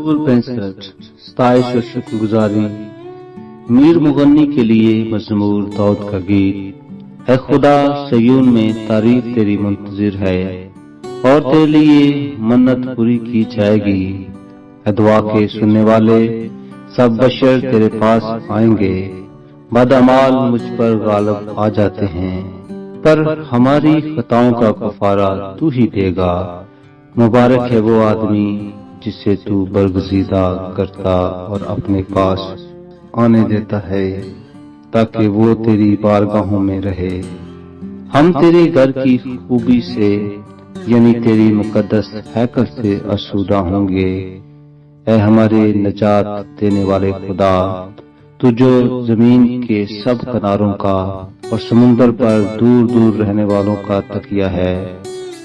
رسول 65 ستائش و شکر گزاری میر مغنی کے لیے مزمور داؤد کا گیت۔ اے خدا سیون میں تعریف تیری منتظر ہے اور تیرے لیے منت پوری کی جائے گی۔ اے دعا کے سننے والے سب بشر تیرے پاس آئیں گے، بدعمال مجھ پر غالب آ جاتے ہیں، پر ہماری خطاؤں کا کفارہ تو ہی دے گا۔ مبارک ہے وہ آدمی جسے تو برگزیدہ کرتا اور اپنے پاس آنے دیتا ہے تاکہ وہ تیری بارگاہوں میں رہے۔ ہم تیرے گھر کی خوبی سے یعنی تیری مقدس ہیکل سے آسودہ ہوں گے۔ اے ہمارے نجات دینے والے خدا، تو جو زمین کے سب کناروں کا اور سمندر پر دور دور رہنے والوں کا تکیہ ہے،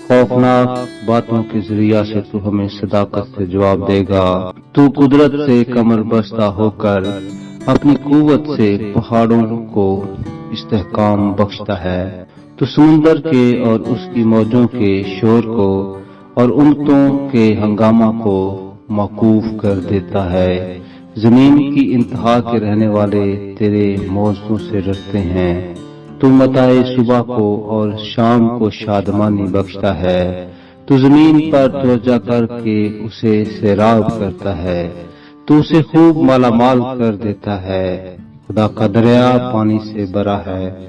خوفناک باتوں کے ذریعہ سے تو ہمیں صداقت سے جواب دے گا۔ تو قدرت سے کمر بستہ ہو کر اپنی قوت سے پہاڑوں کو استحکام بخشتا ہے۔ تو سمندر کے اور اس کی موجوں کے شور کو اور اونگتوں کے ہنگامہ کو موقوف کر دیتا ہے۔ زمین کی انتہا کے رہنے والے تیرے موضوع سے ڈرتے ہیں۔ تو متاع صبح کو اور شام کو شادمانی بخشتا ہے۔ تو زمین پر توجہ کر کے اسے سیراب کرتا ہے، تو اسے خوب مالا مال کر دیتا ہے۔ خدا کا دریا پانی سے بھرا ہے۔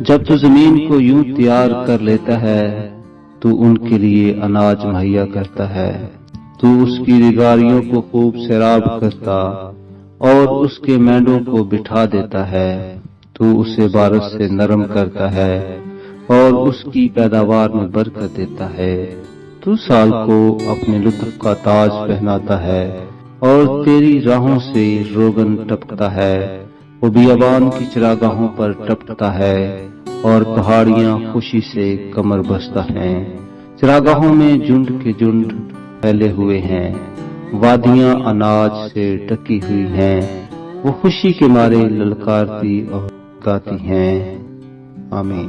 جب تو زمین کو یوں تیار کر لیتا ہے تو ان کے لیے اناج مہیا کرتا ہے۔ تو اس کی ریگاریوں کو خوب سیراب کرتا اور اس کے مینڈوں کو بٹھا دیتا ہے۔ تو اسے بارش سے نرم کرتا ہے اور اس کی پیداوار میں برکت دیتا ہے۔ تو سال کو اپنے لطف کا تاج پہناتا ہے اور تیری راہوں سے روغن ٹپکتا ہے۔ وہ بیابان کی چراگاہوں پر ٹپکتا ہے اور پہاڑیاں خوشی سے کمر بستہ ہیں۔ چراگاہوں میں جھنڈ کے جھنڈ پھیلے ہوئے ہیں، وادیاں اناج سے ڈکی ہوئی ہیں۔ وہ خوشی کے مارے للکارتی اور گاتی ہیں۔ آمین۔